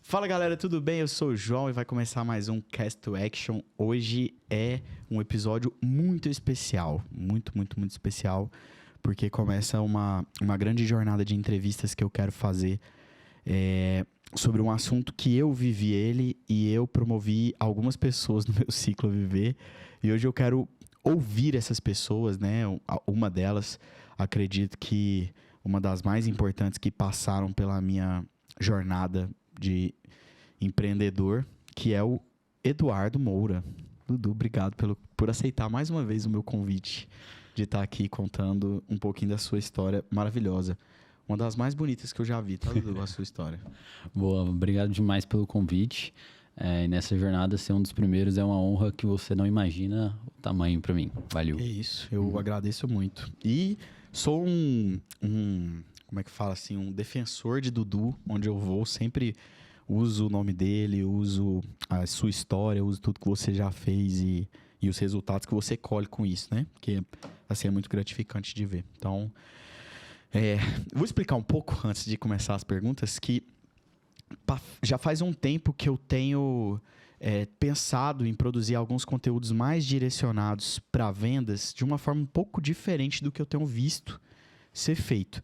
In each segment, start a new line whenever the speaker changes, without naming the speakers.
Fala galera, tudo bem? Eu sou o João e vai começar mais um Cast to Action. Hoje é um episódio muito especial, muito especial, porque começa uma grande jornada de entrevistas que eu quero fazer sobre um assunto que eu vivi ele e eu promovi algumas pessoas no meu ciclo a viver. E hoje eu quero ouvir essas pessoas, né? Uma delas, acredito que uma das mais importantes que passaram pela minha jornada de empreendedor, que é o Eduardo Moura. Dudu, obrigado por aceitar mais uma vez o meu convite de estar aqui contando um pouquinho da sua história maravilhosa. Uma das mais bonitas que eu já vi, tá, Dudu, a sua história.
Boa, obrigado demais pelo convite. E nessa jornada, ser um dos primeiros é uma honra que você não imagina o tamanho para mim. Valeu.
É isso, eu agradeço muito. E sou como é que fala assim, um defensor de Dudu, onde eu vou, sempre uso o nome dele, uso a sua história, uso tudo que você já fez e os resultados que você colhe com isso, né? Porque, assim, é muito gratificante de ver. Então, vou explicar um pouco, antes de começar as perguntas, que já faz um tempo que eu tenho pensado em produzir alguns conteúdos mais direcionados para vendas de uma forma um pouco diferente do que eu tenho visto ser feito.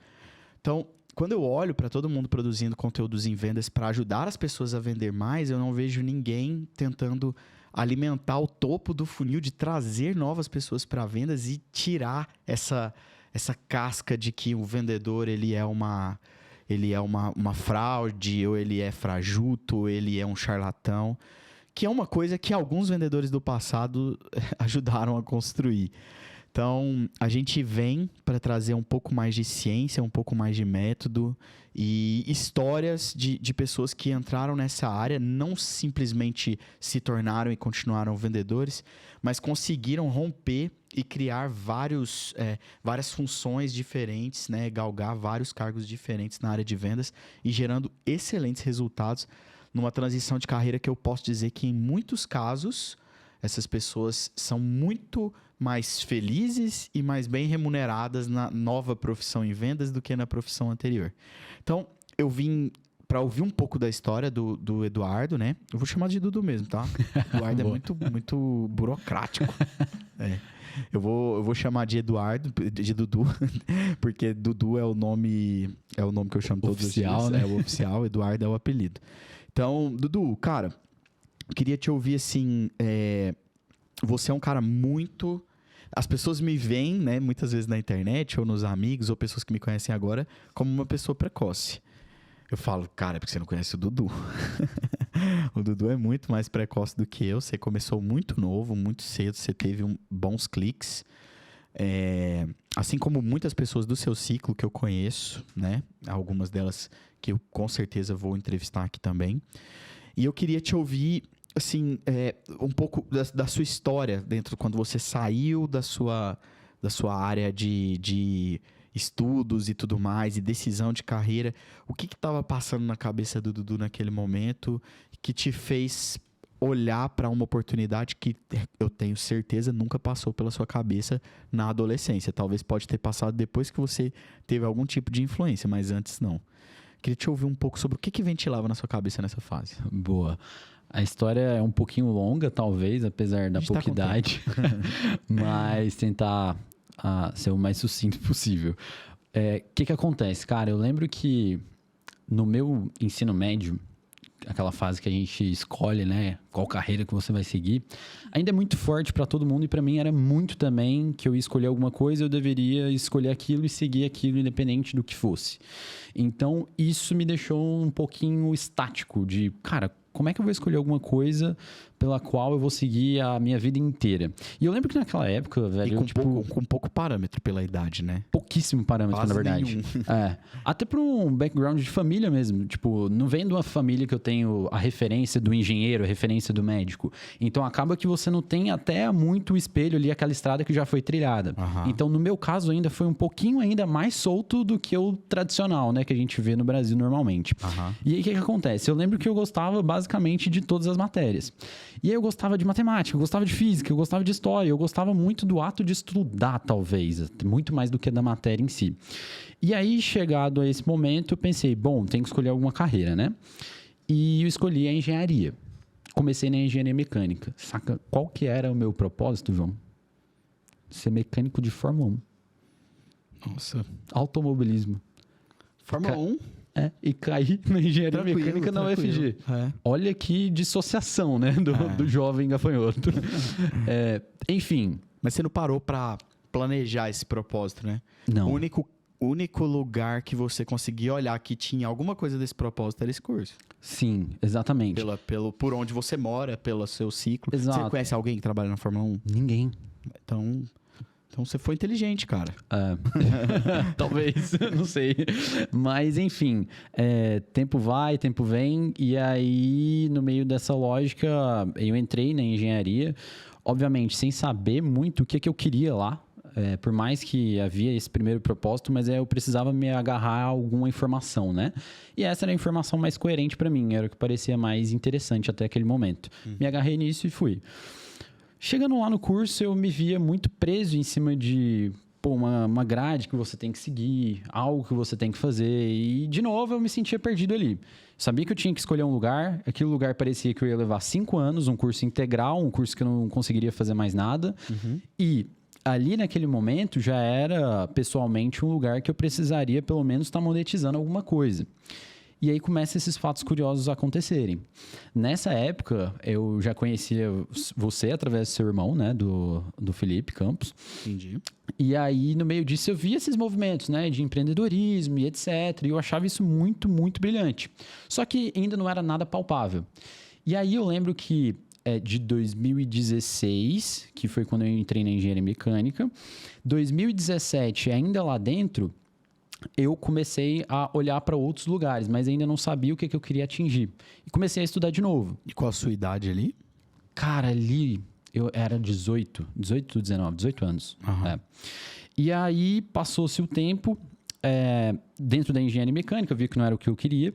Então, quando eu olho para todo mundo produzindo conteúdos em vendas para ajudar as pessoas a vender mais, eu não vejo ninguém tentando alimentar o topo do funil de trazer novas pessoas para vendas e tirar essa casca de que o vendedor ele é uma fraude, ou ele é frajuto, ou ele é um charlatão, que é uma coisa que alguns vendedores do passado ajudaram a construir. Então, a gente vem para trazer um pouco mais de ciência, um pouco mais de método e histórias de pessoas que entraram nessa área, não simplesmente se tornaram e continuaram vendedores, mas conseguiram romper e criar várias funções diferentes, né? Galgar vários cargos diferentes na área de vendas e gerando excelentes resultados numa transição de carreira que eu posso dizer que, em muitos casos, essas pessoas são muito mais felizes e mais bem remuneradas na nova profissão em vendas do que na profissão anterior. Então, eu vim para ouvir um pouco da história do Eduardo, né? Eu vou chamar de Dudu mesmo, tá? Eduardo é muito burocrático. Eu vou chamar de Eduardo, de Dudu, porque Dudu é o nome que eu chamo todos os dias.
Né?
É o oficial, Eduardo é o apelido. Então, Dudu, cara, queria te ouvir assim, você é um cara muito... As pessoas me veem, né, muitas vezes na internet, ou nos amigos, ou pessoas que me conhecem agora, como uma pessoa precoce. Eu falo, cara, é porque você não conhece o Dudu. O Dudu é muito mais precoce do que eu. Você começou muito novo, muito cedo, você teve bons cliques. Assim como muitas pessoas do seu ciclo que eu conheço, né? Algumas delas que eu com certeza vou entrevistar aqui também. E eu queria te ouvir, assim, um pouco da sua história dentro, quando você saiu da sua área de estudos e tudo mais, e decisão de carreira. O que estava passando na cabeça do Dudu naquele momento que te fez olhar para uma oportunidade que eu tenho certeza nunca passou pela sua cabeça na adolescência? Talvez pode ter passado depois que você teve algum tipo de influência, mas antes não. Queria te ouvir um pouco sobre o que ventilava na sua cabeça nessa fase.
Boa. A história é um pouquinho longa, talvez, apesar da pouca idade, mas tentar ser o mais sucinto possível. Que acontece? Cara, eu lembro que no meu ensino médio, aquela fase que a gente escolhe, né, qual carreira que você vai seguir, ainda é muito forte para todo mundo, e para mim era muito também que eu ia escolher alguma coisa, eu deveria escolher aquilo e seguir aquilo independente do que fosse. Então, isso me deixou um pouquinho estático de, cara, como é que eu vou escolher alguma coisa pela qual eu vou seguir a minha vida inteira? E eu lembro que naquela época, velho...
E com pouco parâmetro pela idade, né?
Pouquíssimo parâmetro,
quase
na verdade.
Nenhum.
Até por um background de família mesmo. Tipo, não vem de uma família que eu tenho a referência do engenheiro, a referência do médico. Então, acaba que você não tem até muito espelho ali, aquela estrada que já foi trilhada.
Uhum.
Então, no meu caso, ainda foi um pouquinho ainda mais solto do que o tradicional, né? Que a gente vê no Brasil normalmente.
Uhum.
E aí, o que acontece? Eu lembro que eu gostava basicamente de todas as matérias. E aí eu gostava de matemática, eu gostava de física, eu gostava de história, eu gostava muito do ato de estudar, talvez, muito mais do que da matéria em si. E aí, chegado a esse momento, eu pensei, bom, tem que escolher alguma carreira, né? E eu escolhi a engenharia. Comecei na engenharia mecânica. Saca qual que era o meu propósito, João? Ser mecânico de Fórmula 1.
Nossa.
Automobilismo.
Fórmula 1?
E caí na engenharia mecânica na UFG.
É.
Olha que dissociação, né? Do jovem gafanhoto. Enfim.
Mas você não parou pra planejar esse propósito, né?
Não.
O único lugar que você conseguia olhar que tinha alguma coisa desse propósito era esse curso.
Sim, exatamente.
Por onde você mora, pelo seu ciclo.
Exato.
Você conhece alguém que trabalha na Fórmula 1?
Ninguém.
Então você foi inteligente, cara.
Talvez, não sei. Mas, enfim, tempo vai, tempo vem. E aí, no meio dessa lógica, eu entrei na engenharia. Obviamente, sem saber muito o que eu queria lá. Por mais que havia esse primeiro propósito, mas eu precisava me agarrar a alguma informação, né? E essa era a informação mais coerente para mim, era o que parecia mais interessante até aquele momento. Me agarrei nisso e fui. Chegando lá no curso, eu me via muito preso em cima de uma grade que você tem que seguir, algo que você tem que fazer. E, de novo, eu me sentia perdido ali. Sabia que eu tinha que escolher um lugar, aquele lugar parecia que eu ia levar 5 anos, um curso integral, um curso que eu não conseguiria fazer mais nada. E ali naquele momento já era pessoalmente um lugar que eu precisaria pelo menos estar monetizando alguma coisa. E aí começam esses fatos curiosos a acontecerem. Nessa época, eu já conhecia você através do seu irmão, né? Do Felipe Campos.
Entendi.
E aí, no meio disso, eu via esses movimentos, né? De empreendedorismo e etc. E eu achava isso muito, muito brilhante. Só que ainda não era nada palpável. E aí, eu lembro que de 2016, que foi quando eu entrei na engenharia mecânica. 2017, ainda lá dentro, eu comecei a olhar para outros lugares, mas ainda não sabia o que eu queria atingir. E comecei a estudar de novo.
E qual a sua idade ali?
Cara, ali eu era 18 anos.
Uhum.
E aí passou-se o tempo, dentro da engenharia mecânica, eu vi que não era o que eu queria.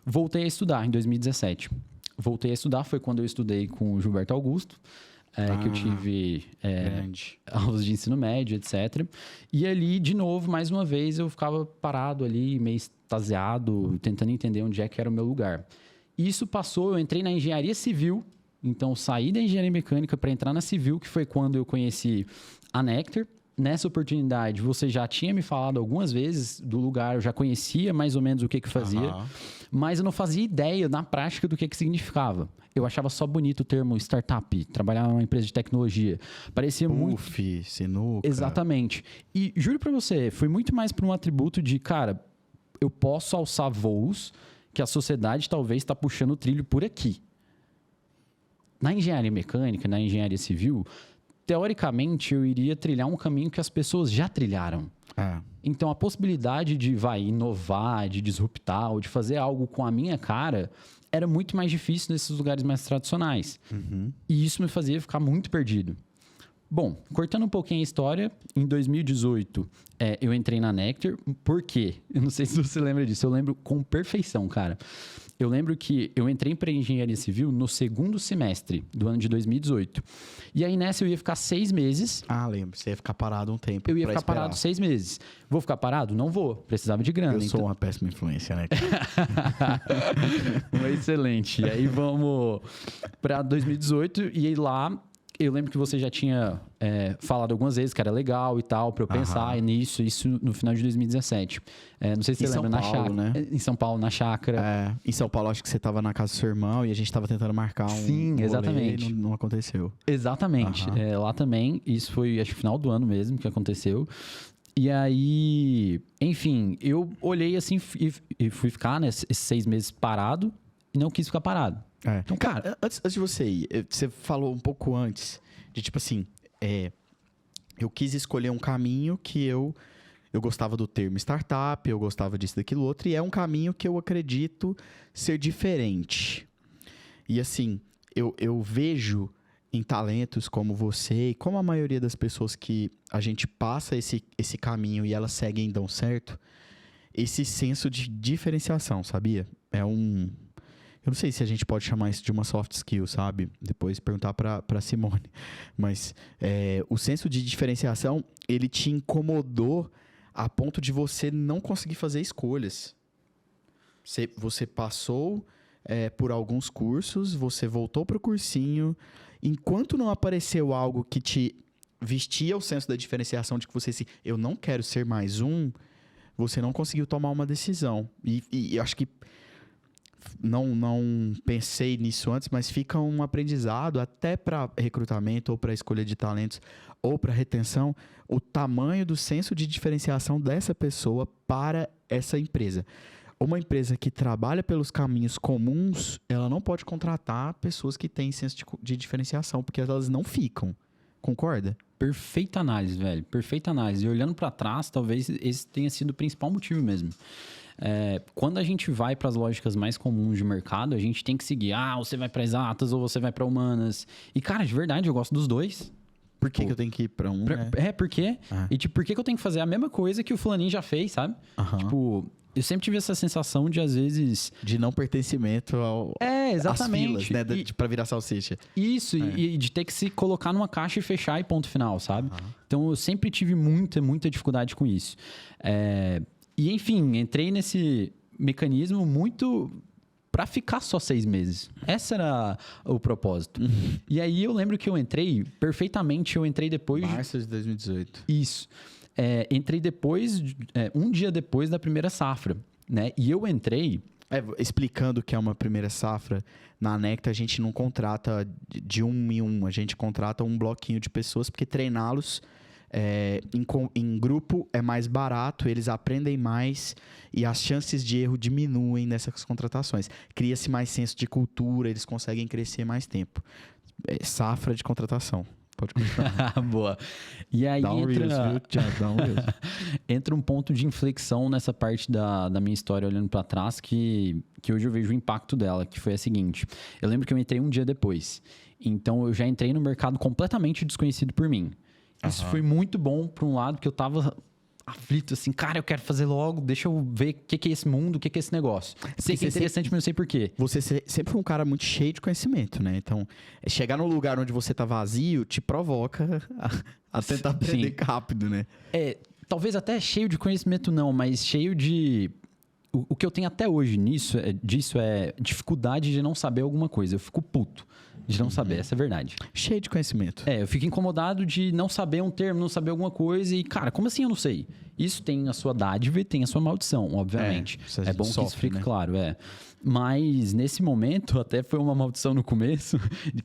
Voltei a estudar em 2017. Voltei a estudar, foi quando eu estudei com o Gilberto Augusto. Que eu tive aulas de ensino médio, etc. E ali, de novo, mais uma vez, eu ficava parado ali, meio extasiado, tentando entender onde é que era o meu lugar. Isso passou, eu entrei na engenharia civil, então saí da engenharia mecânica para entrar na civil, que foi quando eu conheci a Nectar. Nessa oportunidade, você já tinha me falado algumas vezes do lugar, eu já conhecia mais ou menos o que fazia, mas eu não fazia ideia na prática do que significava. Eu achava só bonito o termo startup, trabalhar numa empresa de tecnologia. Parecia muito...
sinuca.
Exatamente. E juro pra você, foi muito mais por um atributo de, cara, eu posso alçar voos que a sociedade talvez está puxando o trilho por aqui. Na engenharia mecânica, na engenharia civil, teoricamente eu iria trilhar um caminho que as pessoas já trilharam. Então a possibilidade de inovar, de disruptar ou de fazer algo com a minha cara era muito mais difícil nesses lugares mais tradicionais. E isso me fazia ficar muito perdido. Bom, cortando um pouquinho a história, em 2018 eu entrei na Nectar. Por quê? Eu não sei se você lembra disso. Eu lembro com perfeição, cara. Eu lembro que eu entrei para engenharia civil no segundo semestre do ano de 2018. E aí nessa eu ia ficar 6 meses.
Lembro. Você ia ficar parado um tempo.
Eu ia ficar parado 6 meses. Vou ficar parado? Não vou. Precisava de grana.
Eu sou uma péssima influência, né?
Excelente. E aí vamos para 2018 e aí lá... Eu lembro que você já tinha falado algumas vezes que era legal e tal, para eu pensar nisso, isso no final de 2017. Não sei se você lembra, na chácara. Né? Em São Paulo, na chácara.
Em São Paulo, acho que você estava na casa do seu irmão e a gente estava tentando marcar um
Sim, exatamente.
E não aconteceu.
Exatamente. Lá também, isso foi, acho que final do ano mesmo que aconteceu. E aí, enfim, eu olhei assim e fui ficar, né, esses 6 meses parado e não quis ficar parado.
Então, cara, antes de você ir, você falou um pouco antes de tipo assim, eu quis escolher um caminho que eu gostava do termo startup, eu gostava disso, daquilo outro, e é um caminho que eu acredito ser diferente. E assim, eu vejo em talentos como você e como a maioria das pessoas que a gente passa esse caminho e elas seguem e dão certo, esse senso de diferenciação, sabia? Eu não sei se a gente pode chamar isso de uma soft skill, sabe? Depois perguntar pra Simone. Mas o senso de diferenciação, ele te incomodou a ponto de você não conseguir fazer escolhas. Você passou por alguns cursos, você voltou pro cursinho. Enquanto não apareceu algo que te vestia o senso da diferenciação de que você eu não quero ser mais um, você não conseguiu tomar uma decisão. E eu acho que não pensei nisso antes, mas fica um aprendizado até para recrutamento ou para escolha de talentos ou para retenção, o tamanho do senso de diferenciação dessa pessoa para essa empresa. Uma empresa que trabalha pelos caminhos comuns, ela não pode contratar pessoas que têm senso de diferenciação, porque elas não ficam. Concorda?
Perfeita análise, velho. Perfeita análise. E olhando para trás, talvez esse tenha sido o principal motivo mesmo. Quando a gente vai para as lógicas mais comuns de mercado, a gente tem que seguir. Você vai para exatas ou você vai para humanas. E, cara, de verdade, eu gosto dos dois.
Por que eu tenho que ir para um?
Por quê? E, tipo, por que eu tenho que fazer a mesma coisa que o fulaninho já fez, sabe? Tipo... Eu sempre tive essa sensação de, às vezes...
De não pertencimento
exatamente.
às filas, né? Pra virar salsicha.
Isso, e de ter que se colocar numa caixa e fechar e ponto final, sabe? Então, eu sempre tive muita dificuldade com isso. E, enfim, entrei nesse mecanismo muito... Pra ficar só 6 meses. Esse era o propósito. E aí, eu lembro que eu entrei perfeitamente. Eu entrei depois...
Março de 2018.
Isso. Entrei depois, um dia depois da primeira safra, né? E eu entrei...
explicando o que é uma primeira safra, na Nectar a gente não contrata de um em um, a gente contrata um bloquinho de pessoas, porque treiná-los em grupo é mais barato, eles aprendem mais e as chances de erro diminuem nessas contratações. Cria-se mais senso de cultura, eles conseguem crescer mais tempo. Safra de contratação. Pode continuar.
Boa. E aí entra um ponto de inflexão nessa parte da minha história olhando para trás que hoje eu vejo o impacto dela, que foi a seguinte. Eu lembro que eu entrei um dia depois. Então, eu já entrei no mercado completamente desconhecido por mim. Isso foi muito bom, por um lado, que eu tava aflito, assim, cara, eu quero fazer logo, deixa eu ver o que é esse mundo, o que é esse negócio. Sei que é interessante, mas não sei por quê.
Você sempre foi um cara muito cheio de conhecimento, né? Então, chegar num lugar onde você tá vazio te provoca a tentar aprender rápido, né?
Talvez até cheio de conhecimento não, mas cheio de... O que eu tenho até hoje disso é dificuldade de não saber alguma coisa. Eu fico puto de não saber, essa é a verdade.
Cheio de conhecimento.
Eu fico incomodado de não saber um termo, não saber alguma coisa. E, cara, como assim eu não sei? Isso tem a sua dádiva e tem a sua maldição, obviamente. É bom que isso fique claro, Mas, nesse momento, até foi uma maldição no começo,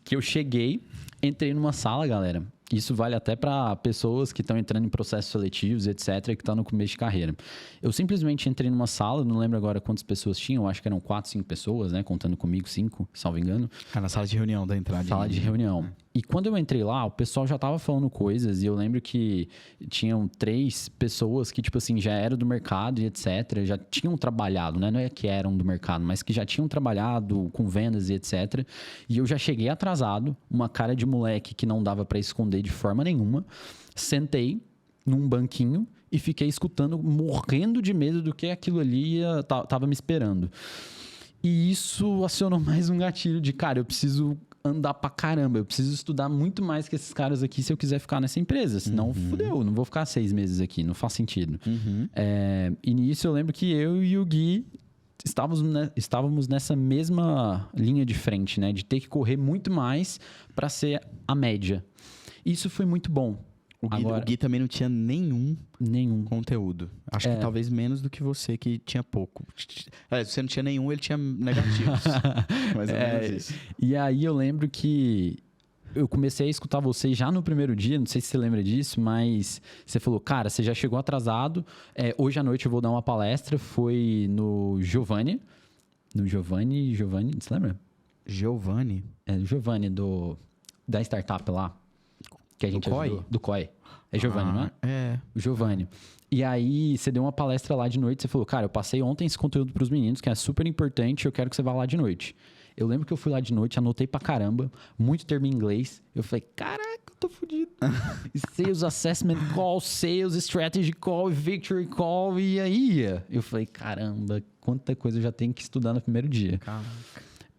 que eu cheguei, entrei numa sala, galera. Isso vale até para pessoas que estão entrando em processos seletivos, etc., que estão no começo de carreira. Eu simplesmente entrei numa sala, não lembro agora quantas pessoas tinham, acho que eram 4, 5 pessoas, né? Contando comigo, 5, salvo engano.
Na sala de reunião da entrada.
Sala de reunião. E quando eu entrei lá, o pessoal já tava falando coisas, e eu lembro que tinham 3 pessoas que, tipo assim, já eram do mercado e etc., já tinham trabalhado, né? Não é que eram do mercado, mas que já tinham trabalhado com vendas e etc. E eu já cheguei atrasado, uma cara de moleque que não dava para esconder de forma nenhuma. Sentei num banquinho e fiquei escutando, morrendo de medo do que aquilo ali tava me esperando. E isso acionou mais um gatilho de, cara, eu preciso andar pra caramba, eu preciso estudar muito mais que esses caras aqui se eu quiser ficar nessa empresa, senão fudeu, não vou ficar 6 meses aqui, não faz sentido. E nisso eu lembro que eu e o Gui estávamos nessa mesma linha de frente, né, de ter que correr muito mais para ser a média. Isso foi muito bom. O
Gui também não tinha nenhum conteúdo. Acho que talvez menos do que você, que tinha pouco. Você não tinha nenhum, ele tinha negativos. Mais ou menos isso.
E aí eu lembro que eu comecei a escutar você já no primeiro dia, não sei se você lembra disso, mas você falou, cara, você já chegou atrasado, hoje à noite eu vou dar uma palestra, foi no Giovanni, você lembra?
Giovanni?
Giovanni da startup lá. Que a gente
COI?
Do COI. É Giovanni, não é? O Giovanni. E aí, você deu uma palestra lá de noite, você falou, cara, eu passei ontem esse conteúdo pros meninos, que é super importante, eu quero que você vá lá de noite. Eu lembro que eu fui lá de noite, anotei pra caramba, muito termo em inglês. Eu falei, caraca, eu tô fudido. Sales Assessment Call, Sales Strategy Call, Victory Call, e aí? Eu falei, caramba, quanta coisa eu já tenho que estudar no primeiro dia.
Caraca.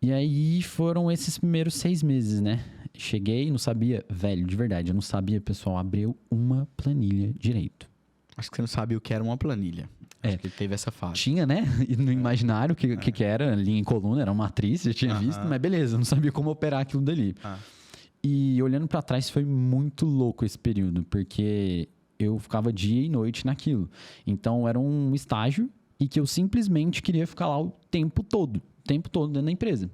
E aí foram esses primeiros 6 meses, né? Cheguei, não sabia, velho, de verdade, eu não sabia, pessoal, abriu uma planilha direito.
Acho que você não sabia o que era uma planilha. Acho que teve essa fase.
Tinha, né? E no imaginário o que era, linha em coluna, era uma matriz, eu tinha visto, mas beleza, eu não sabia como operar aquilo dali. E olhando pra trás foi muito louco esse período, porque eu ficava dia e noite naquilo. Então era um estágio e que eu simplesmente queria ficar lá o tempo todo dentro da empresa.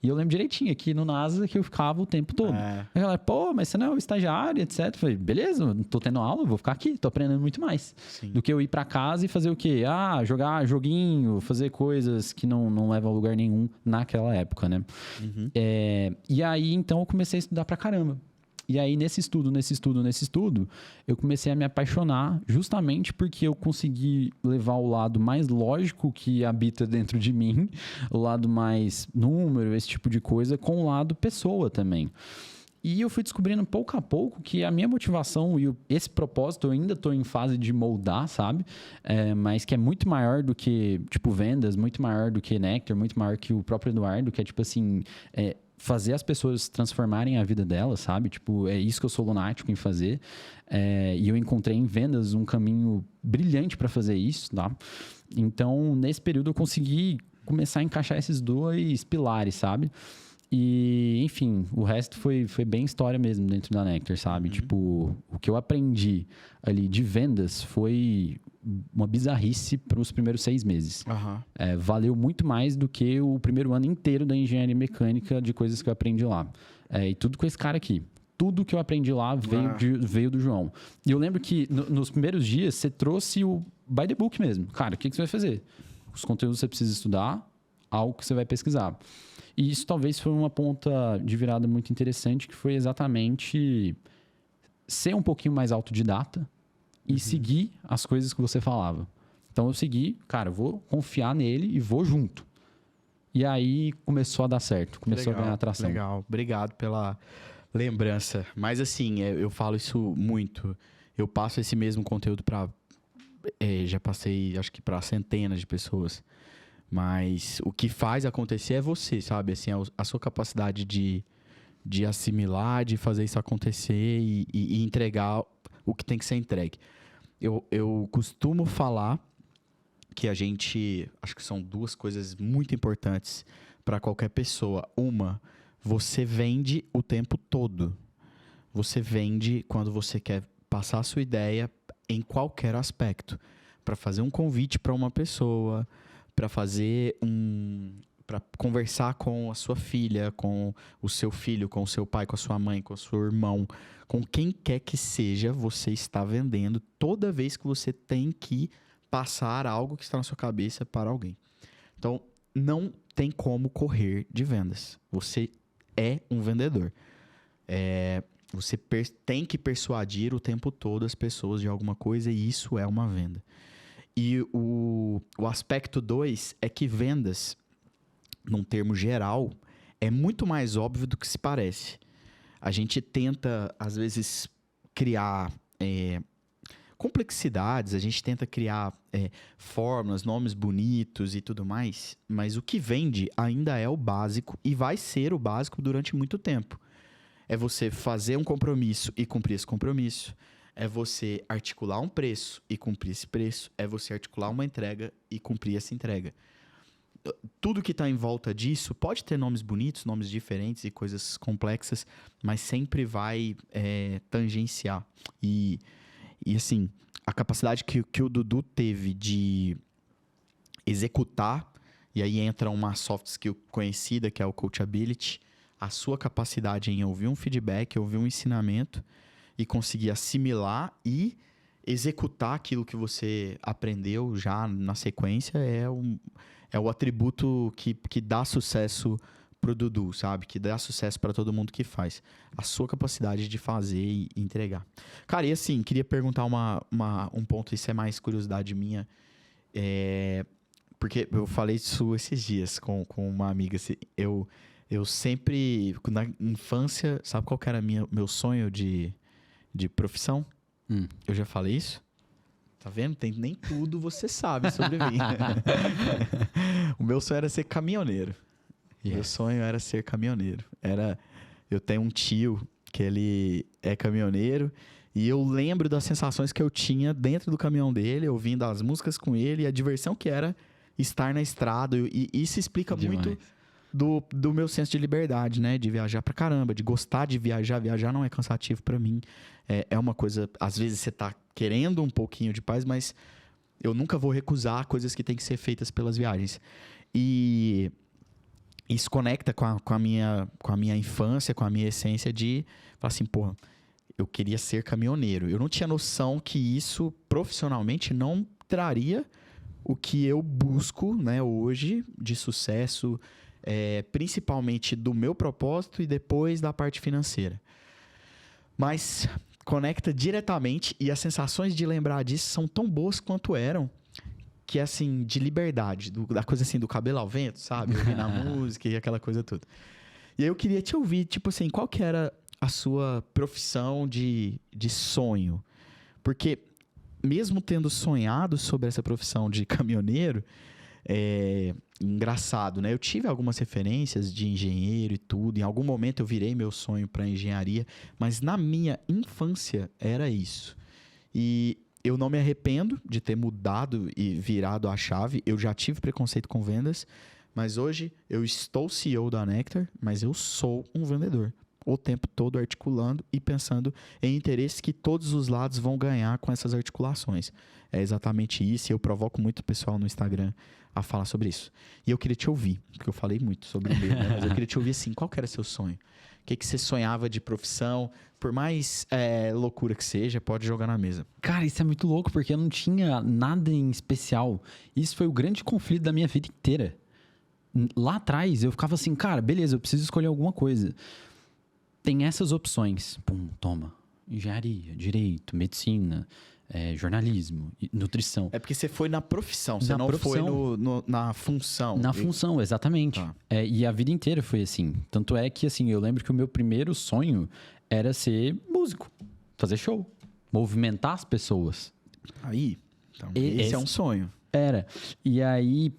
E eu lembro direitinho aqui no NASA que eu ficava o tempo todo. Aí ela, pô, mas você não é o estagiário, etc. Eu falei, beleza, não tô tendo aula, vou ficar aqui, tô aprendendo muito mais. Sim. Do que eu ir pra casa e fazer o quê? Jogar joguinho, fazer coisas que não levam a lugar nenhum naquela época, né? E aí, então, eu comecei a estudar pra caramba. E aí, nesse estudo, eu comecei a me apaixonar justamente porque eu consegui levar o lado mais lógico que habita dentro de mim, o lado mais número, esse tipo de coisa, com o lado pessoa também. E eu fui descobrindo pouco a pouco que a minha motivação e esse propósito eu ainda estou em fase de moldar, sabe? Mas que é muito maior do que, tipo, vendas, muito maior do que Nectar, muito maior que o próprio Eduardo, que é, tipo assim... fazer as pessoas transformarem a vida delas, sabe? Tipo, é isso que eu sou lunático em fazer. E eu encontrei em vendas um caminho brilhante para fazer isso, tá? Então, nesse período, eu consegui começar a encaixar esses 2 pilares, sabe? E, enfim, o resto foi bem história mesmo dentro da Nectar, sabe? Tipo, o que eu aprendi ali de vendas foi uma bizarrice para os primeiros 6 meses. Valeu muito mais do que o primeiro ano inteiro da engenharia mecânica de coisas que eu aprendi lá. E tudo com esse cara aqui. Tudo que eu aprendi lá veio do João. E eu lembro que nos primeiros dias você trouxe o by the book mesmo. Cara, o que você vai fazer? Os conteúdos que você precisa estudar, algo que você vai pesquisar. E isso talvez foi uma ponta de virada muito interessante, que foi exatamente ser um pouquinho mais autodidata e seguir as coisas que você falava. Então eu segui, cara, eu vou confiar nele e vou junto. E aí começou a dar certo, começou a ganhar atração.
Legal, obrigado pela lembrança. Mas assim, eu falo isso muito. Eu passo esse mesmo conteúdo para... já passei, acho que para centenas de pessoas. Mas o que faz acontecer é você, sabe? Assim, a sua capacidade de assimilar, de fazer isso acontecer e entregar o que tem que ser entregue. Eu costumo falar que a gente... Acho que são 2 coisas muito importantes para qualquer pessoa. Uma, você vende o tempo todo. Você vende quando você quer passar a sua ideia em qualquer aspecto. Para fazer um convite para uma pessoa... para fazer para conversar com a sua filha, com o seu filho, com o seu pai, com a sua mãe, com o seu irmão, com quem quer que seja, você está vendendo toda vez que você tem que passar algo que está na sua cabeça para alguém. Então, não tem como correr de vendas. Você é um vendedor. Você tem que persuadir o tempo todo as pessoas de alguma coisa e isso é uma venda. E o aspecto 2 é que vendas, num termo geral, é muito mais óbvio do que se parece. A gente tenta, às vezes, criar complexidades, a gente tenta criar fórmulas, nomes bonitos e tudo mais, mas o que vende ainda é o básico e vai ser o básico durante muito tempo. É você fazer um compromisso e cumprir esse compromisso. É você articular um preço e cumprir esse preço. É você articular uma entrega e cumprir essa entrega. Tudo que está em volta disso pode ter nomes bonitos, nomes diferentes e coisas complexas, mas sempre vai tangenciar. E assim, a capacidade que o Dudu teve de executar, e aí entra uma soft skill conhecida, que é o coachability, a sua capacidade em ouvir um feedback, ouvir um ensinamento, e conseguir assimilar e executar aquilo que você aprendeu já na sequência é o atributo que dá sucesso pro Dudu, sabe? Que dá sucesso para todo mundo que faz. A sua capacidade de fazer e entregar. Cara, e assim, queria perguntar um ponto, isso é mais curiosidade minha, porque eu falei isso esses dias com uma amiga. Eu sempre, na infância, sabe qual que era meu sonho de profissão? Eu já falei isso? Tá vendo? Nem tudo você sabe sobre mim. O meu sonho era ser caminhoneiro. Meu sonho era ser caminhoneiro. Eu tenho um tio que ele é caminhoneiro e eu lembro das sensações que eu tinha dentro do caminhão dele, ouvindo as músicas com ele e a diversão que era estar na estrada. E isso explica muito do meu senso de liberdade, né? De viajar pra caramba, de gostar de viajar. Viajar não é cansativo pra mim. É uma coisa... Às vezes você tá querendo um pouquinho de paz, mas eu nunca vou recusar coisas que têm que ser feitas pelas viagens. E isso conecta com a minha infância, com a minha essência de falar assim, porra, eu queria ser caminhoneiro. Eu não tinha noção que isso profissionalmente não traria o que eu busco, né, hoje de sucesso, principalmente do meu propósito e depois da parte financeira. Mas conecta diretamente e as sensações de lembrar disso são tão boas quanto eram, que é assim, de liberdade, da coisa assim, do cabelo ao vento, sabe? Ouvir na música e aquela coisa toda. E aí eu queria te ouvir, tipo assim, qual que era a sua profissão de sonho? Porque mesmo tendo sonhado sobre essa profissão de caminhoneiro, engraçado, né? Eu tive algumas referências de engenheiro e tudo. Em algum momento eu virei meu sonho para engenharia, mas na minha infância era isso. E eu não me arrependo de ter mudado e virado a chave. Eu já tive preconceito com vendas, mas hoje eu estou CEO da Nectar, mas eu sou um vendedor. O tempo todo articulando e pensando em interesses que todos os lados vão ganhar com essas articulações. É exatamente isso, e eu provoco muito o pessoal no Instagram a falar sobre isso. E eu queria te ouvir, porque eu falei muito sobre o meu, né? Mas eu queria te ouvir assim, qual que era seu sonho? O que você sonhava de profissão? Por mais loucura que seja, pode jogar na mesa.
Cara, isso é muito louco, porque eu não tinha nada em especial. Isso foi o grande conflito da minha vida inteira. Lá atrás, eu ficava assim, cara, beleza, eu preciso escolher alguma coisa. Tem essas opções. Pum, toma. Engenharia, direito, medicina, jornalismo, nutrição.
É porque você foi na profissão, você não foi na função.
Na função, exatamente.
Tá.
E a vida inteira foi assim. Tanto é que, assim, eu lembro que o meu primeiro sonho era ser músico, fazer show, movimentar as pessoas.
Aí, então, esse é um sonho.
Era. E aí,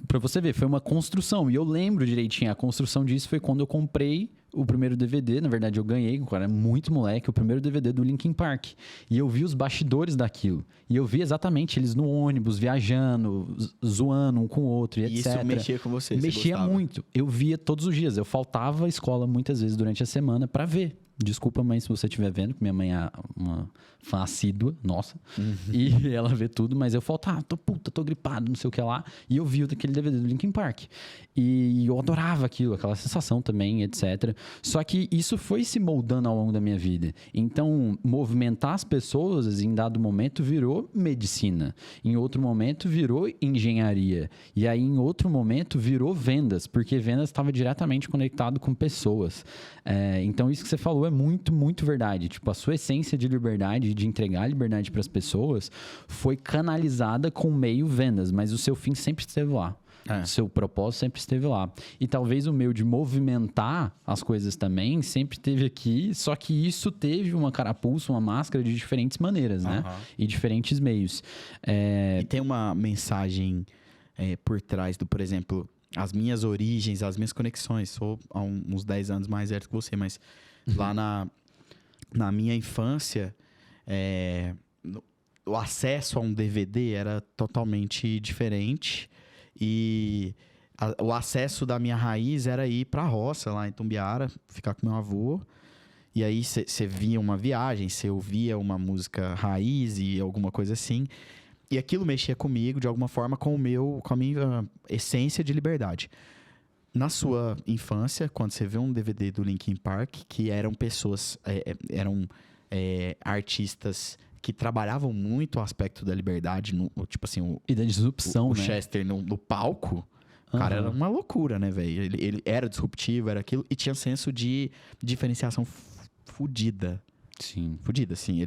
pra você ver, foi uma construção. E eu lembro direitinho, a construção disso foi quando eu comprei o primeiro DVD. Na verdade, eu ganhei, quando era muito moleque, o primeiro DVD do Linkin Park. E eu vi os bastidores daquilo. E eu vi exatamente eles no ônibus, viajando, zoando um com o outro, e etc.
Isso mexia com você?
Mexia muito. Eu via todos os dias. Eu faltava à escola muitas vezes durante a semana pra ver. Desculpa, mãe, se você estiver vendo, que minha mãe é uma fã assídua, nossa. E ela vê tudo, mas eu faltava, tô gripado, não sei o que lá. E eu vi aquele DVD do Linkin Park. E eu adorava aquilo, aquela sensação também, etc. Só que isso foi se moldando ao longo da minha vida. Então, movimentar as pessoas, em dado momento, virou medicina. Em outro momento, virou engenharia. E aí, em outro momento, virou vendas, porque vendas estava diretamente conectado com pessoas. Então, isso que você falou é muito, muito verdade. Tipo, a sua essência de liberdade, de entregar liberdade para as pessoas, foi canalizada com o meio vendas, mas o seu fim sempre esteve lá. O seu propósito sempre esteve lá. E talvez o meu de movimentar as coisas também sempre esteve aqui, só que isso teve uma carapuça, uma máscara de diferentes maneiras, né? E diferentes meios.
E tem uma mensagem por trás do, por exemplo, as minhas origens, as minhas conexões. Sou há uns 10 anos mais velho que você, mas lá na minha infância, o acesso a um DVD era totalmente diferente. E o acesso da minha raiz era ir pra roça, lá em Tumbiara, ficar com meu avô. E aí você via uma viagem, você ouvia uma música raiz e alguma coisa assim. E aquilo mexia comigo, de alguma forma, com a minha essência de liberdade. Na sua infância, quando você vê um DVD do Linkin Park, que eram pessoas, artistas que trabalhavam muito o aspecto da liberdade, tipo assim...
E da disrupção,
o
né?
Chester no palco, cara, era uma loucura, né, velho? Ele era disruptivo, era aquilo, e tinha senso de diferenciação fudida.
Sim.
Fudida, sim.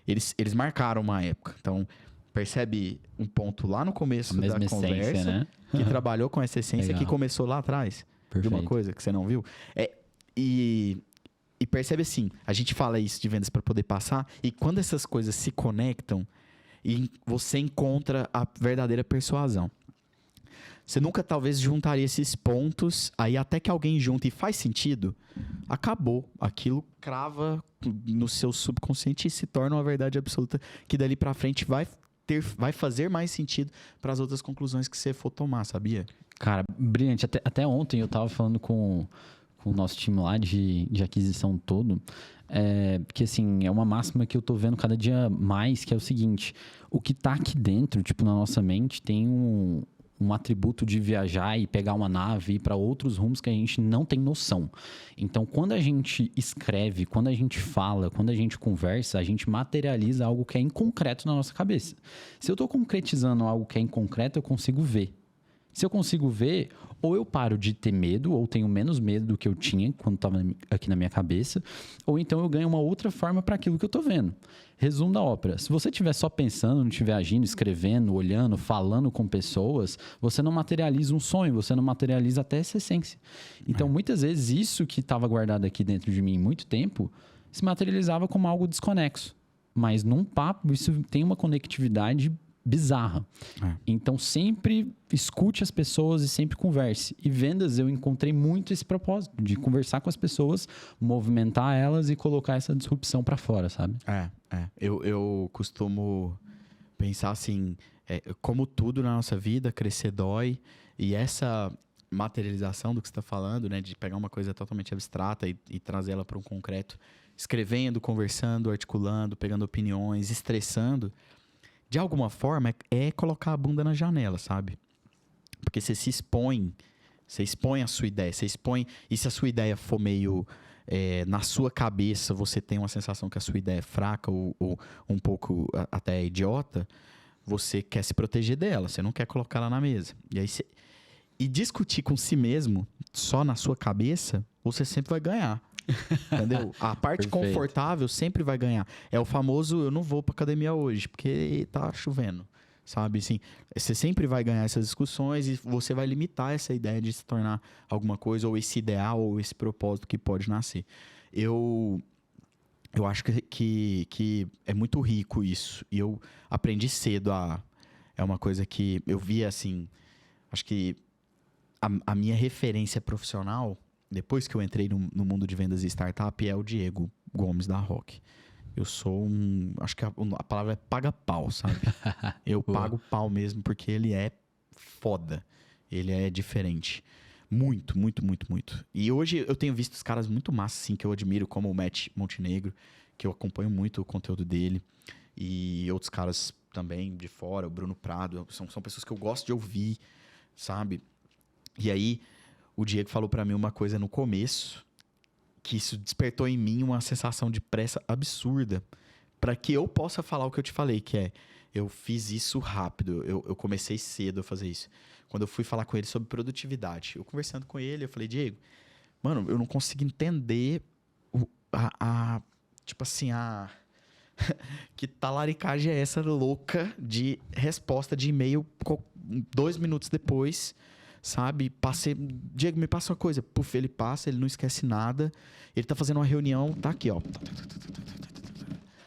Eles marcaram uma época. Então, percebe um ponto lá no começo da conversa,
essência, né?
Que trabalhou com essa essência
Legal.
que começou lá atrás.
Perfeito.
De uma coisa que você não viu. E percebe assim, a gente fala isso de vendas para poder passar, e quando essas coisas se conectam, você encontra a verdadeira persuasão. Você nunca, talvez, juntaria esses pontos, aí até que alguém junta e faz sentido, acabou. Aquilo crava no seu subconsciente e se torna uma verdade absoluta que dali pra frente vai fazer mais sentido para as outras conclusões que você for tomar, sabia?
Cara, brilhante. Até ontem eu tava falando com o nosso time lá de aquisição todo, porque assim, é uma máxima que eu tô vendo cada dia mais, que é o seguinte: o que tá aqui dentro, tipo, na nossa mente, tem um atributo de viajar e pegar uma nave e ir para outros rumos que a gente não tem noção. Então, quando a gente escreve, quando a gente fala, quando a gente conversa, a gente materializa algo que é inconcreto na nossa cabeça. Se eu estou concretizando algo que é inconcreto, eu consigo ver. Se eu consigo ver, ou eu paro de ter medo, ou tenho menos medo do que eu tinha quando estava aqui na minha cabeça, ou então eu ganho uma outra forma para aquilo que eu estou vendo. Resumo da ópera: se você estiver só pensando, não estiver agindo, escrevendo, olhando, falando com pessoas, você não materializa um sonho, você não materializa até essa essência. Então, muitas vezes, isso que estava guardado aqui dentro de mim muito tempo, se materializava como algo desconexo. Mas num papo, isso tem uma conectividade bizarra. Então, sempre escute as pessoas e sempre converse. E vendas, eu encontrei muito esse propósito de conversar com as pessoas, movimentar elas e colocar essa disrupção para fora, sabe?
Eu costumo pensar assim, como tudo na nossa vida, crescer dói, e essa materialização do que você está falando, né, de pegar uma coisa totalmente abstrata e trazer ela para um concreto, escrevendo, conversando, articulando, pegando opiniões, estressando, de alguma forma, é colocar a bunda na janela, sabe? Porque você se expõe, você expõe a sua ideia, você expõe... E se a sua ideia for meio... na sua cabeça, você tem uma sensação que a sua ideia é fraca ou um pouco até idiota, você quer se proteger dela, você não quer colocar ela na mesa. E aí e discutir com si mesmo, só na sua cabeça, você sempre vai ganhar. Entendeu? A parte confortável sempre vai ganhar. É o famoso: eu não vou pra academia hoje porque tá chovendo, sabe? Assim, você sempre vai ganhar essas discussões e você vai limitar essa ideia de se tornar alguma coisa, ou esse ideal, ou esse propósito que pode nascer. Eu acho que é muito rico isso. E eu aprendi cedo é uma coisa que eu via assim. Acho que a minha referência profissional, depois que eu entrei no mundo de vendas e startup, é o Diego Gomes da Rock. Eu sou acho que a palavra é paga-pau, sabe? Eu pago pau mesmo, porque ele é foda. Ele é diferente. Muito, muito, muito, muito. E hoje eu tenho visto os caras muito massas, assim, que eu admiro, como o Matt Montenegro, que eu acompanho muito o conteúdo dele. E outros caras também de fora, o Bruno Prado. São pessoas que eu gosto de ouvir, sabe? E aí, o Diego falou pra mim uma coisa no começo, que isso despertou em mim uma sensação de pressa absurda, para que eu possa falar o que eu te falei, que é: eu fiz isso rápido, eu comecei cedo a fazer isso. Quando eu fui falar com ele sobre produtividade, eu conversando com ele, eu falei: Diego, mano, eu não consigo entender tipo assim, que talaricagem é essa louca de resposta de e-mail 2 minutos depois, sabe? Diego, me passa uma coisa. Puf, ele passa, ele não esquece nada. Ele tá fazendo uma reunião, tá aqui, ó.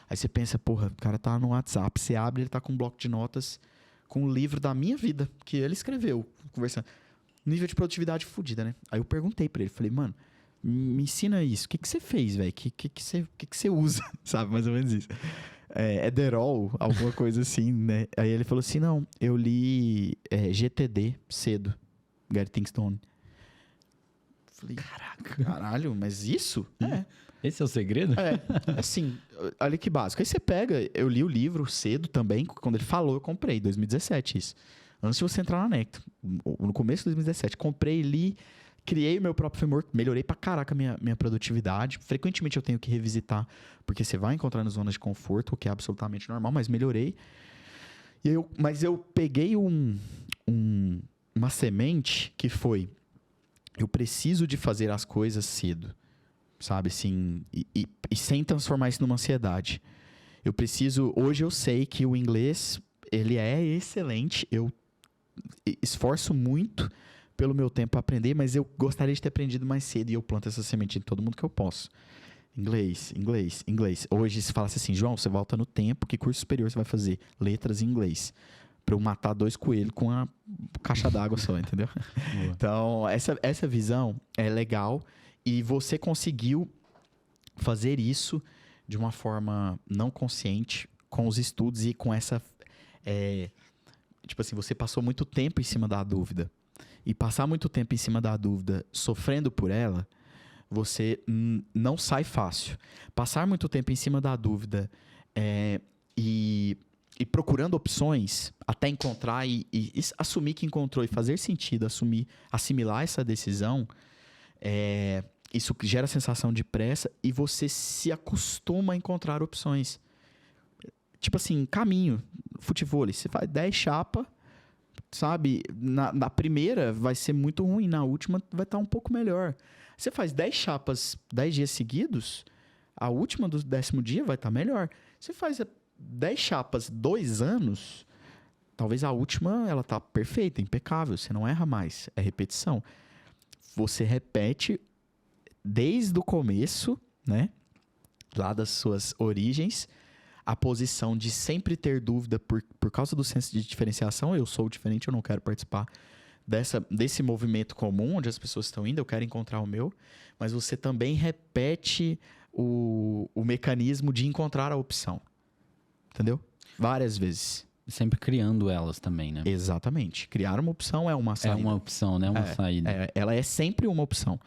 Aí você pensa: porra, o cara tá no WhatsApp. Você abre, ele tá com um bloco de notas com o livro da minha vida, que ele escreveu, conversando. Nível de produtividade fodida, né? Aí eu perguntei pra ele, falei: mano, me ensina isso. O que você fez, velho? O que você usa? Sabe, mais ou menos isso. Ederol, alguma coisa assim, né? Aí ele falou assim: não, eu li GTD cedo. Getting Stone. Falei: caraca, caralho, mas isso?
Esse é o segredo?
Assim, olha que básico. Aí você pega, eu li o livro cedo também, quando ele falou, eu comprei, 2017 isso. Antes de você entrar na Nectar, no começo de 2017, comprei, li, criei o meu próprio framework, melhorei pra caraca a minha produtividade. Frequentemente eu tenho que revisitar, porque você vai encontrar nas zonas de conforto, o que é absolutamente normal, mas melhorei. Mas eu peguei uma semente que foi: eu preciso de fazer as coisas cedo, sabe, assim, e sem transformar isso numa ansiedade. Hoje eu sei que o inglês, ele é excelente, eu esforço muito pelo meu tempo para aprender, mas eu gostaria de ter aprendido mais cedo, e eu planto essa semente em todo mundo que eu posso. Inglês, inglês, inglês. Hoje se falasse assim: João, você volta no tempo, que curso superior você vai fazer? Letras em inglês. pra eu matar 2 coelhos com uma caixa d'água só, entendeu? Então, essa visão é legal e você conseguiu fazer isso de uma forma não consciente com os estudos e com essa... tipo assim, você passou muito tempo em cima da dúvida. E passar muito tempo em cima da dúvida, sofrendo por ela, você não sai fácil. Passar muito tempo em cima da dúvida e procurando opções até encontrar e assumir que encontrou e fazer sentido, assimilar essa decisão, isso gera a sensação de pressa e você se acostuma a encontrar opções. Tipo assim, caminho, futevôlei, você faz 10 chapas, sabe? Na primeira vai ser muito ruim, na última vai estar um pouco melhor. Você faz 10 chapas 10 dias seguidos, a última do 10º dia vai estar melhor. Você faz 10 chapas 2 anos, talvez a última ela tá perfeita, impecável, você não erra mais, é repetição. Você repete desde o começo, né? Lá das suas origens, a posição de sempre ter dúvida por causa do senso de diferenciação. Eu sou diferente, eu não quero participar desse movimento comum onde as pessoas estão indo, eu quero encontrar o meu. Mas você também repete o mecanismo de encontrar a opção. Entendeu? Várias vezes.
Sempre criando elas também, né?
Exatamente. Criar uma opção é uma saída.
É uma opção, né? Uma saída.
Ela é sempre uma opção.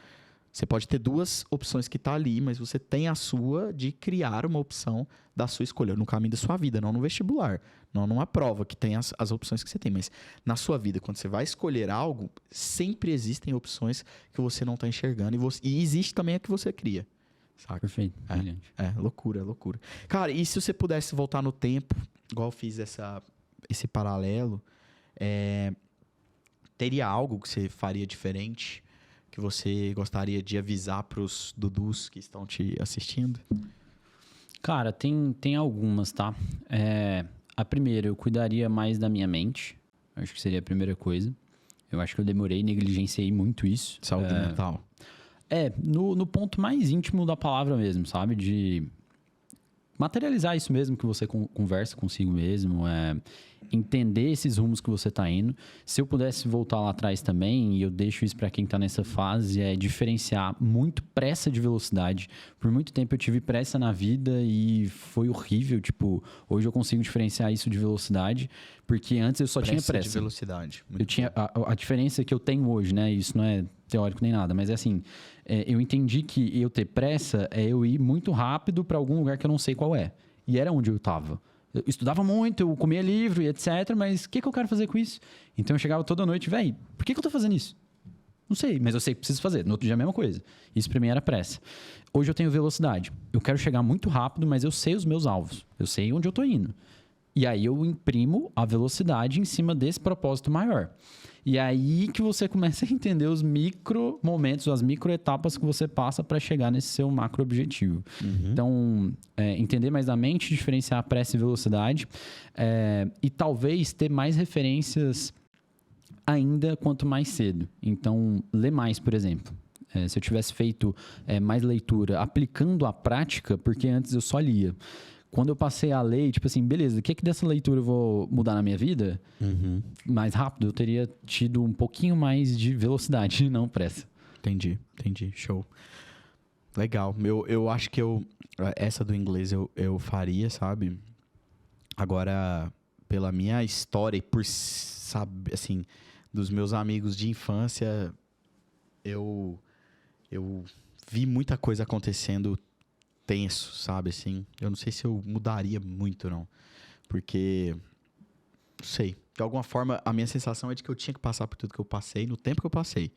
Você pode ter 2 opções que tá ali, mas você tem a sua de criar uma opção da sua escolha, no caminho da sua vida, não no vestibular, não numa prova que tem as opções que você tem, mas na sua vida, quando você vai escolher algo, sempre existem opções que você não tá enxergando e existe também a que você cria. Saca?
Perfeito.
Loucura. Cara, e se você pudesse voltar no tempo, igual eu fiz esse paralelo, teria algo que você faria diferente? Que você gostaria de avisar para os Dudus que estão te assistindo?
Cara, tem algumas, tá? A primeira, eu cuidaria mais da minha mente. Acho que seria a primeira coisa. Eu acho que eu demorei, negligenciei muito isso.
Saúde mental.
No ponto mais íntimo da palavra mesmo, sabe? De materializar isso mesmo que você conversa consigo mesmo, entender esses rumos que você está indo. Se eu pudesse voltar lá atrás também, e eu deixo isso para quem está nessa fase, é diferenciar muito pressa de velocidade. Por muito tempo eu tive pressa na vida e foi horrível. Tipo, hoje eu consigo diferenciar isso de velocidade, porque antes eu só tinha pressa.
De velocidade.
Eu tinha a diferença que eu tenho hoje, né? Isso não é teórico nem nada, mas é assim, eu entendi que eu ter pressa é eu ir muito rápido para algum lugar que eu não sei qual é. E era onde eu estava. Eu estudava muito, eu comia livro e etc, mas o que eu quero fazer com isso? Então eu chegava toda noite, velho, por que eu tô fazendo isso? Não sei, mas eu sei que preciso fazer. No outro dia é a mesma coisa. Isso pra mim era pressa. Hoje eu tenho velocidade. Eu quero chegar muito rápido, mas eu sei os meus alvos. Eu sei onde eu tô indo. E aí eu imprimo a velocidade em cima desse propósito maior. E aí que você começa a entender os micro momentos, as micro etapas que você passa para chegar nesse seu macro objetivo. Uhum. Então, entender mais da mente, diferenciar pressa e velocidade, e talvez ter mais referências ainda quanto mais cedo. Então, ler mais, por exemplo. Se eu tivesse feito mais leitura aplicando a prática, porque antes eu só lia. Quando eu passei a ler, tipo assim, beleza, o que dessa leitura eu vou mudar na minha vida? Uhum. Mais rápido, eu teria tido um pouquinho mais de velocidade, não pressa.
Entendi. Show. Legal. Eu acho que essa do inglês eu faria, sabe? Agora, pela minha história e por, sabe, assim, dos meus amigos de infância, eu vi muita coisa acontecendo tenso, sabe, assim. Eu não sei se eu mudaria muito, não. Porque, não sei. De alguma forma, a minha sensação é de que eu tinha que passar por tudo que eu passei no tempo que eu passei.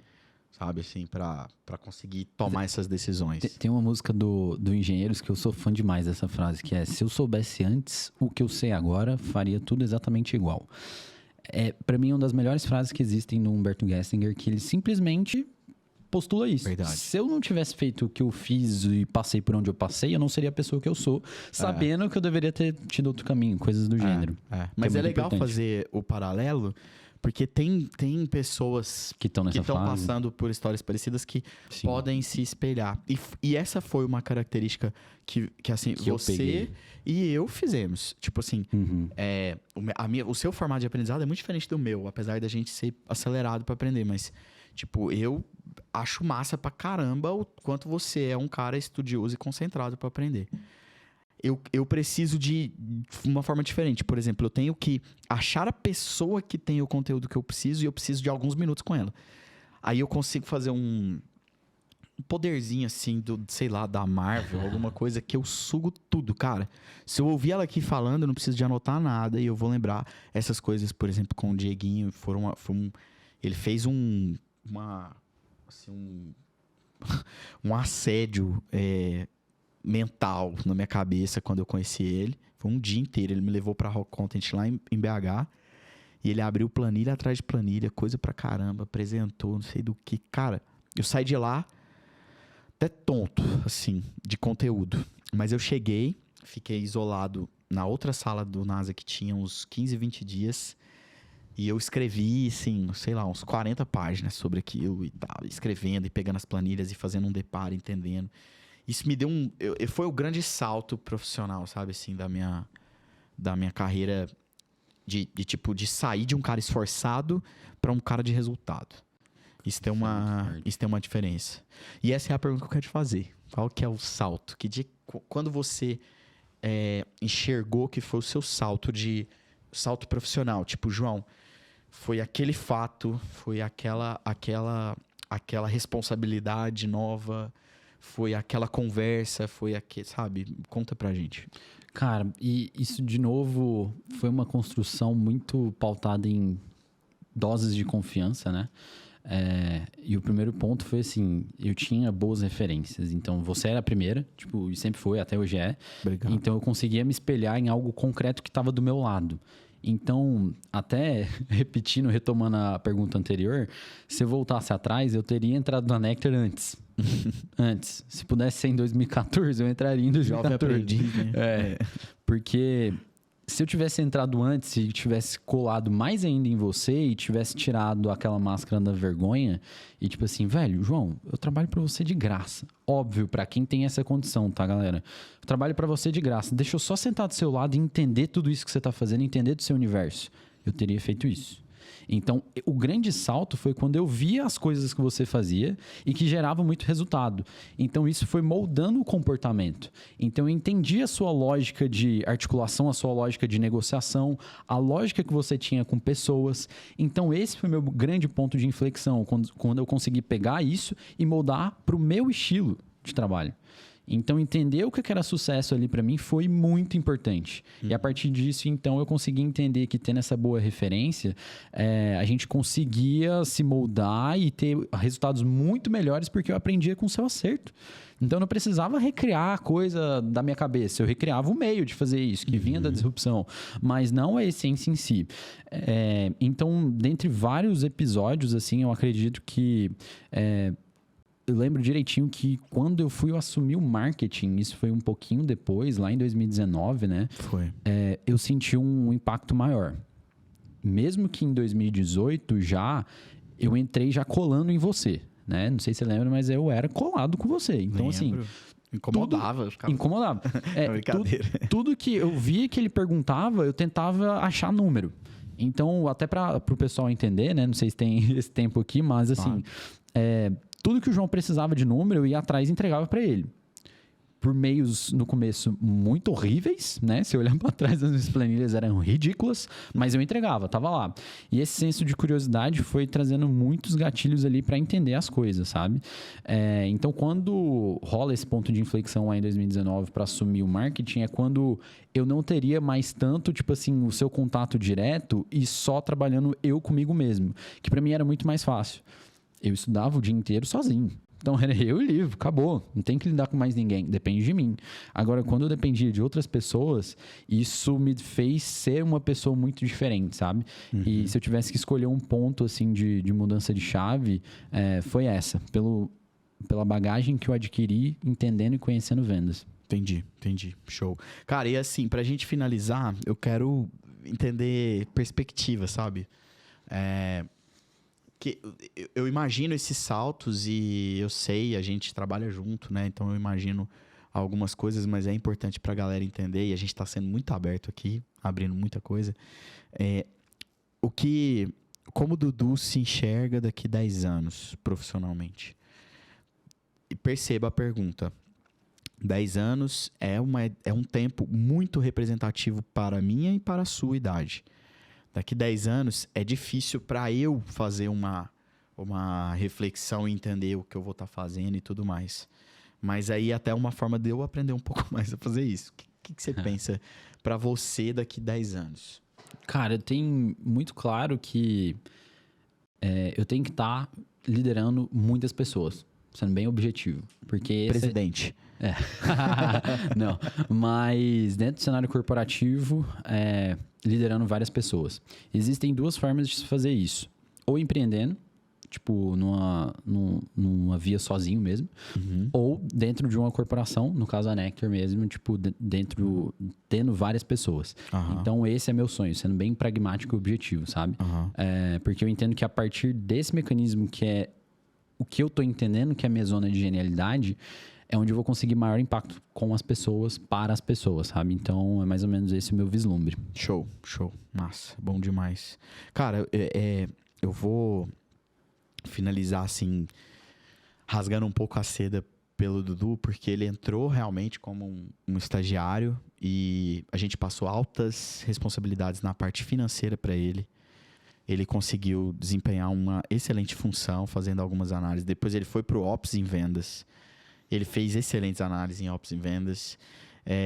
Sabe, assim, pra conseguir tomar essas decisões.
Tem uma música do Engenheiros que eu sou fã demais dessa frase, que é: se eu soubesse antes o que eu sei agora, faria tudo exatamente igual. Pra mim, uma das melhores frases que existem no Humberto Gessinger, que ele simplesmente postula isso.
Verdade.
Se eu não tivesse feito o que eu fiz e passei por onde eu passei, eu não seria a pessoa que eu sou, sabendo que eu deveria ter tido outro caminho, coisas do gênero.
Mas é legal fazer o paralelo, Porque tem pessoas
que estão
passando por histórias parecidas que podem se espelhar. E essa foi uma característica que assim, que você e eu fizemos. Tipo assim, o seu formato de aprendizado é muito diferente do meu, apesar da gente ser acelerado para aprender. Mas, tipo, eu acho massa pra caramba o quanto você é um cara estudioso e concentrado para aprender. Eu preciso de uma forma diferente. Por exemplo, eu tenho que achar a pessoa que tem o conteúdo que eu preciso e eu preciso de alguns minutos com ela. Aí eu consigo fazer um poderzinho assim, sei lá, da Marvel, alguma coisa que eu sugo tudo, cara. Se eu ouvir ela aqui falando, eu não preciso de anotar nada e eu vou lembrar essas coisas, por exemplo, com o Dieguinho. Ele fez um assédio mental na minha cabeça quando eu conheci ele. Foi um dia inteiro. Ele me levou pra Rock Content lá em BH. E ele abriu planilha atrás de planilha, coisa pra caramba, apresentou, não sei do que. Cara, eu saí de lá até tonto, assim, de conteúdo. Mas eu cheguei, fiquei isolado na outra sala do NASA que tinha uns 15, 20 dias. E eu escrevi, assim, sei lá, uns 40 páginas sobre aquilo e tal. Escrevendo e pegando as planilhas e fazendo um deparo, entendendo. Isso me deu foi o grande salto profissional, sabe, assim, da minha carreira de sair de um cara esforçado para um cara de resultado. Isso tem uma diferença. E essa é a pergunta que eu quero te fazer. Qual que é o salto? Quando você enxergou que foi o seu salto profissional? Tipo, João, foi aquele fato, foi aquela responsabilidade nova, foi aquela conversa, sabe? Conta pra gente.
Cara, e isso, de novo, foi uma construção muito pautada em doses de confiança, né? E o primeiro ponto foi assim, eu tinha boas referências. Então, você era a primeira, tipo, e sempre foi, até hoje é.
Obrigado.
Então, eu conseguia me espelhar em algo concreto que estava do meu lado. Então, até retomando a pergunta anterior, se eu voltasse atrás, eu teria entrado na Nectar antes. Antes. Se pudesse ser em 2014, eu entraria em 2014.
Jovem aprendiz, né?
Porque se eu tivesse entrado antes e tivesse colado mais ainda em você e tivesse tirado aquela máscara da vergonha e tipo assim, velho, João, eu trabalho pra você de graça. Óbvio, pra quem tem essa condição, tá, galera? Eu trabalho pra você de graça. Deixa eu só sentar do seu lado e entender tudo isso que você tá fazendo, entender do seu universo. Eu teria feito isso. Então, o grande salto foi quando eu via as coisas que você fazia e que gerava muito resultado. Então, isso foi moldando o comportamento. Então, eu entendi a sua lógica de articulação, a sua lógica de negociação, a lógica que você tinha com pessoas. Então, esse foi meu grande ponto de inflexão, quando eu consegui pegar isso e moldar para o meu estilo de trabalho. Então, entender o que era sucesso ali para mim foi muito importante. E a partir disso, então, eu consegui entender que tendo essa boa referência, a gente conseguia se moldar e ter resultados muito melhores porque eu aprendia com o seu acerto. Então, eu não precisava recriar a coisa da minha cabeça. Eu recriava o meio de fazer isso, que vinha da disrupção, mas não a essência em si. Então, dentre vários episódios, assim, eu acredito que... eu lembro direitinho que quando eu assumir o marketing, isso foi um pouquinho depois, lá em 2019, né?
Foi.
Eu senti um impacto maior. Mesmo que em 2018 eu entrei já colando em você, né? Não sei se você lembra, mas eu era colado com você. Então, assim...
Incomodava.
Incomodava.
Brincadeira.
Tudo que eu via que ele perguntava, eu tentava achar número. Então, até para o pessoal entender, né? Não sei se tem esse tempo aqui, mas assim... tudo que o João precisava de número, eu ia atrás e entregava para ele. Por meios, no começo, muito horríveis, né? Se eu olhar para trás, as minhas planilhas eram ridículas, mas eu entregava, tava lá. E esse senso de curiosidade foi trazendo muitos gatilhos ali para entender as coisas, sabe? Então, quando rola esse ponto de inflexão lá em 2019 para assumir o marketing, é quando eu não teria mais tanto, tipo assim, o seu contato direto e só trabalhando eu comigo mesmo, que para mim era muito mais fácil. Eu estudava o dia inteiro sozinho. Então, era eu e o livro, acabou. Não tem que lidar com mais ninguém, depende de mim. Agora, quando eu dependia de outras pessoas, isso me fez ser uma pessoa muito diferente, sabe? E se eu tivesse que escolher um ponto, assim, de mudança de chave, foi essa. Pela bagagem que eu adquiri, entendendo e conhecendo vendas.
Entendi. Show. Cara, e assim, pra gente finalizar, eu quero entender perspectiva, sabe? Que eu imagino esses saltos e eu sei, a gente trabalha junto, né? Então eu imagino algumas coisas, mas é importante pra galera entender, e a gente tá sendo muito aberto aqui, abrindo muita coisa. Como o Dudu se enxerga daqui 10 anos profissionalmente? E perceba a pergunta. 10 anos é um tempo muito representativo para a minha e para a sua idade. Daqui 10 anos é difícil para eu fazer uma reflexão e entender o que eu vou estar fazendo e tudo mais. Mas aí até uma forma de eu aprender um pouco mais a fazer isso. O que você pensa para você daqui 10 anos?
Cara, eu tenho muito claro que eu tenho que estar liderando muitas pessoas, sendo bem objetivo. Porque
Presidente.
Não, mas dentro do cenário corporativo, liderando várias pessoas. Existem duas formas de se fazer isso. Ou empreendendo, tipo, numa via sozinho mesmo. Ou dentro de uma corporação, no caso a Nectar mesmo, tipo, tendo várias pessoas. Então, esse é meu sonho, sendo bem pragmático e objetivo, sabe? Porque eu entendo que a partir desse mecanismo que é o que eu tô entendendo, que é a minha zona de genialidade, é onde eu vou conseguir maior impacto com as pessoas, para as pessoas, sabe? Então, é mais ou menos esse o meu vislumbre.
Show. Massa, bom demais. Cara, eu vou finalizar, assim, rasgando um pouco a seda pelo Dudu, porque ele entrou realmente como um estagiário e a gente passou altas responsabilidades na parte financeira para ele. Ele conseguiu desempenhar uma excelente função, fazendo algumas análises. Depois ele foi para o Ops em Vendas. Ele fez excelentes análises em Ops em Vendas.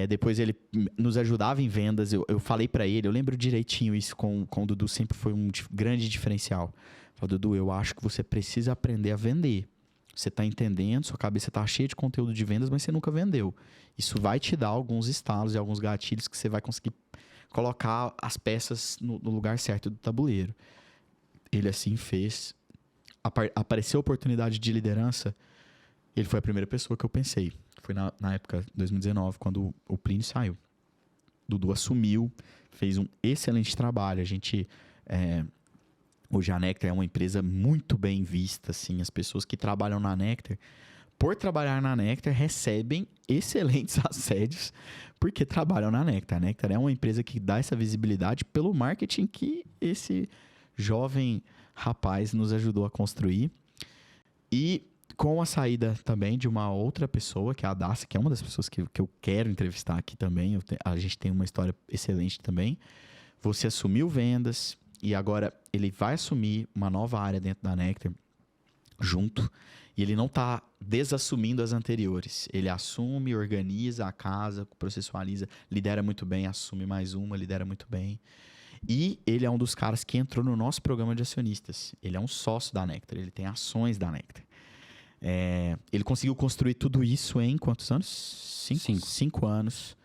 Depois ele nos ajudava em vendas. Eu falei para ele, eu lembro direitinho isso com o Dudu, sempre foi um grande diferencial. Eu falei, Dudu, eu acho que você precisa aprender a vender. Você está entendendo, sua cabeça está cheia de conteúdo de vendas, mas você nunca vendeu. Isso vai te dar alguns estalos e alguns gatilhos que você vai conseguir colocar as peças no lugar certo do tabuleiro. Ele assim fez. Apareceu a oportunidade de liderança, ele foi a primeira pessoa que eu pensei. Foi na época, 2019, quando o Plínio saiu. Dudu assumiu, fez um excelente trabalho. A gente... hoje a Nectar é uma empresa muito bem vista, assim. As pessoas que trabalham na Nectar, por trabalhar na Nectar, recebem excelentes assédios porque trabalham na Nectar. A Nectar é uma empresa que dá essa visibilidade pelo marketing que esse jovem rapaz nos ajudou a construir. E com a saída também de uma outra pessoa, que é a Dacia, que é uma das pessoas que eu quero entrevistar aqui também. A gente tem uma história excelente também. Você assumiu vendas e agora ele vai assumir uma nova área dentro da Nectar junto. E ele não está desassumindo as anteriores. Ele assume, organiza a casa, processualiza, lidera muito bem, assume mais uma, lidera muito bem. E ele é um dos caras que entrou no nosso programa de acionistas. Ele é um sócio da Nectar, ele tem ações da Nectar. Ele conseguiu construir tudo isso em quantos anos? 5 anos.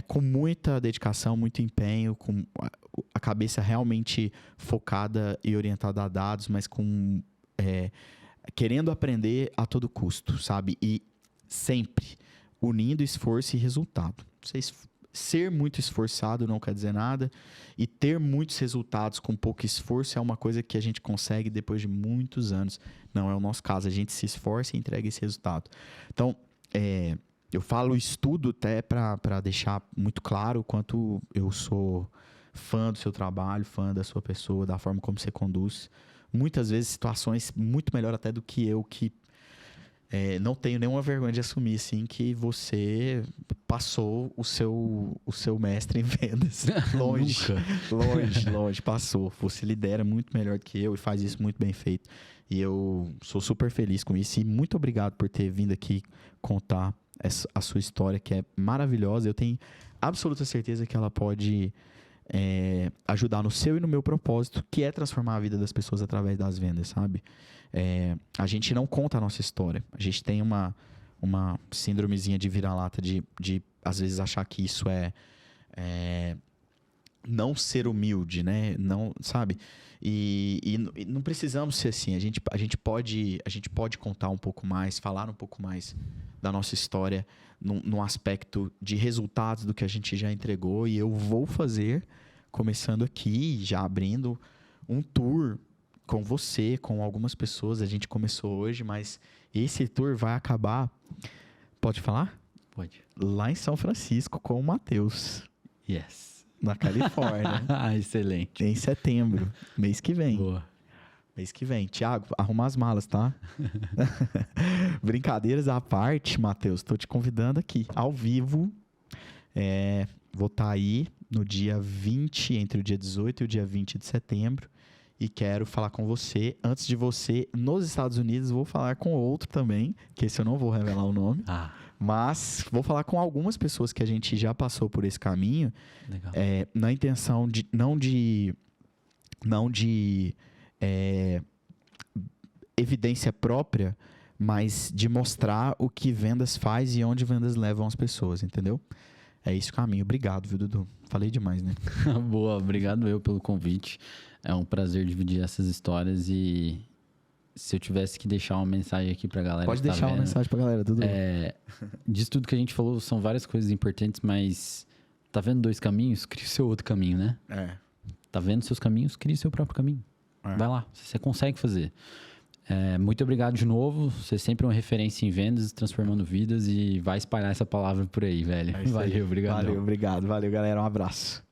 Com muita dedicação, muito empenho, com a cabeça realmente focada e orientada a dados, mas querendo aprender a todo custo, sabe? E sempre unindo esforço e resultado. Ser muito esforçado não quer dizer nada, e ter muitos resultados com pouco esforço é uma coisa que a gente consegue depois de muitos anos. Não é o nosso caso, a gente se esforça e entrega esse resultado. Então, eu falo isso tudo até para deixar muito claro o quanto eu sou fã do seu trabalho, fã da sua pessoa, da forma como você conduz. Muitas vezes situações muito melhor até do que eu, que não tenho nenhuma vergonha de assumir, assim, que você passou o seu mestre em vendas. Longe, passou. Você lidera muito melhor do que eu e faz isso muito bem feito. E eu sou super feliz com isso. E muito obrigado por ter vindo aqui contar a sua história, que é maravilhosa. Eu tenho absoluta certeza que ela pode ajudar no seu e no meu propósito, que é transformar a vida das pessoas através das vendas, sabe? A gente não conta a nossa história. A gente tem uma síndromezinha de vira-lata de às vezes achar que isso é não ser humilde, né? Não, sabe? E não precisamos ser assim. A gente pode contar um pouco mais, falar um pouco mais da nossa história no aspecto de resultados do que a gente já entregou. E eu vou fazer, começando aqui, já abrindo um tour com você, com algumas pessoas. A gente começou hoje, mas esse tour vai acabar... Pode falar?
Pode.
Lá em São Francisco, com o Matheus.
Yes.
Na Califórnia.
Excelente.
Em setembro, mês que vem.
Boa.
Mês que vem. Thiago, arruma as malas, tá? Brincadeiras à parte, Matheus, tô te convidando aqui, ao vivo. Vou estar aí no dia 20, entre o dia 18 e o dia 20 de setembro. E quero falar com você. Antes de você, nos Estados Unidos, vou falar com outro também, que esse eu não vou revelar o nome. Mas vou falar com algumas pessoas que a gente já passou por esse caminho.
Legal.
Na intenção de não de evidência própria, mas de mostrar o que vendas faz e onde vendas levam as pessoas, entendeu? É esse o caminho. Obrigado, viu, Dudu? Falei demais, né?
Boa, obrigado eu pelo convite. É um prazer dividir essas histórias e se eu tivesse que deixar uma mensagem aqui pra galera...
Pode deixar uma mensagem pra galera, Dudu.
Disso tudo que a gente falou, são várias coisas importantes, mas tá vendo 2 caminhos? Cria o seu outro caminho, né? Tá vendo seus caminhos? Cria o seu próprio caminho. Vai lá, você consegue fazer. Muito obrigado de novo. Você é sempre uma referência em vendas, transformando vidas e vai espalhar essa palavra por aí, velho. Valeu, obrigado.
Valeu, obrigado. Valeu, galera. Um abraço.